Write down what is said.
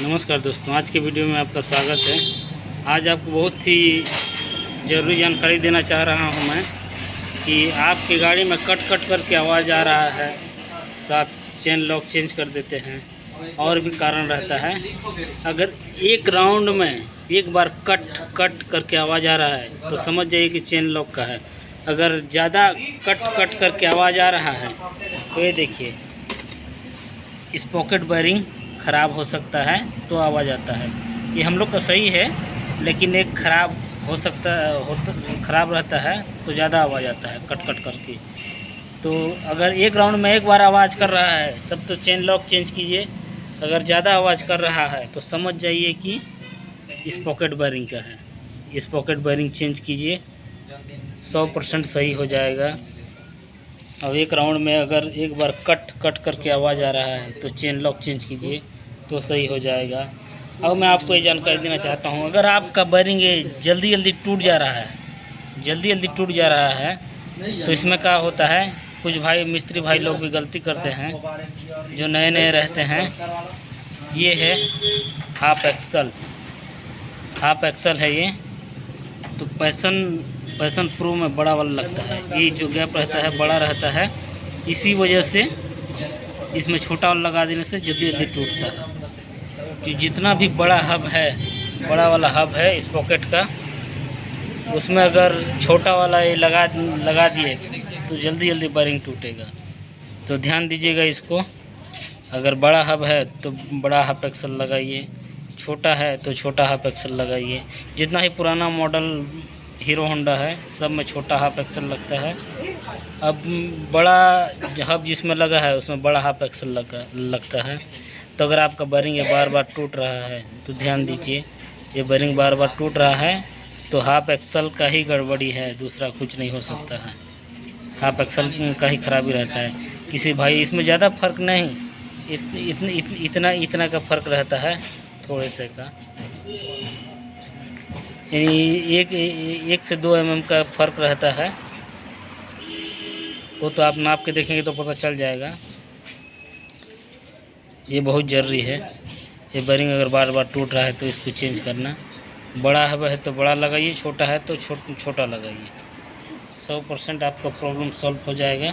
नमस्कार दोस्तों, आज के वीडियो में आपका स्वागत है। आज आपको बहुत ही ज़रूरी जानकारी देना चाह रहा हूं मैं कि आपकी गाड़ी में कट कट करके आवाज़ आ रहा है तो आप चेन लॉक चेंज कर देते हैं। और भी कारण रहता है। अगर एक राउंड में एक बार कट कट करके आवाज़ आ रहा है तो समझ जाइए कि चेन लॉक का है। अगर ज़्यादा कट कट करके आवाज़ आ रहा है तो ये देखिए, इस पॉकेट बेयरिंग ख़राब हो सकता है तो आवाज़ आता है। ये हम लोग का सही है, लेकिन एक ख़राब हो सकता है, ख़राब रहता है तो ज़्यादा आवाज़ आता है कट कट करके। तो अगर एक राउंड में एक बार आवाज़ कर रहा है तब तो चेन लॉक चेंज कीजिए। अगर ज़्यादा आवाज़ कर रहा है तो समझ जाइए कि इस पॉकेट बेयरिंग का है। इस पॉकेट बेयरिंग चेंज कीजिए, 100% सही हो जाएगा। अब एक राउंड में अगर एक बार कट कट करके आवाज़ आ रहा है तो चेन लॉक चेंज कीजिए तो सही हो जाएगा। अब मैं आपको ये जानकारी देना चाहता हूँ, अगर आपका बेयरिंग जल्दी जल्दी टूट जा रहा है तो इसमें क्या होता है, कुछ भाई मिस्त्री भाई लोग भी गलती करते हैं जो नए नए रहते हैं। ये है हाफ एक्सल है ये, तो पैसन प्रो में बड़ा वाला लगता है। ये जो गैप रहता है बड़ा रहता है, इसी वजह से इसमें छोटा वाला लगा देने से जल्दी जल्दी टूटता है। जो जितना भी बड़ा वाला हब है इस पॉकेट का, उसमें अगर छोटा वाला ये लगा दिए तो जल्दी जल्दी बेयरिंग टूटेगा। तो ध्यान दीजिएगा इसको। अगर बड़ा हब है तो बड़ा हाफ एक्सल लगाइए, छोटा है तो छोटा हाफ एक्सल लगाइए। जितना ही पुराना मॉडल हीरो होंडा है सब में छोटा हाफ एक्सल लगता है। अब बड़ा हब जिसमें लगा है उसमें बड़ा हाफ एक्सल लगता है। तो अगर आपका बेयरिंग ये बार बार टूट रहा है तो ध्यान दीजिए, ये बेयरिंग बार बार टूट रहा है तो हाफ एक्सल का ही गड़बड़ी है, दूसरा कुछ नहीं हो सकता है। हाफ एक्सल का ही खराबी रहता है। किसी भाई इसमें ज़्यादा फर्क नहीं, इतना का फ़र्क रहता है, थोड़े से का, यानी एक से 2 mm का फ़र्क रहता है। वो तो आप नाप के देखेंगे तो पता चल जाएगा। ये बहुत ज़रूरी है। ये बेयरिंग अगर बार बार टूट रहा है तो इसको चेंज करना। बड़ा है तो बड़ा लगाइए, छोटा है तो छोटा लगाइए। 100% आपका प्रॉब्लम सॉल्व हो जाएगा।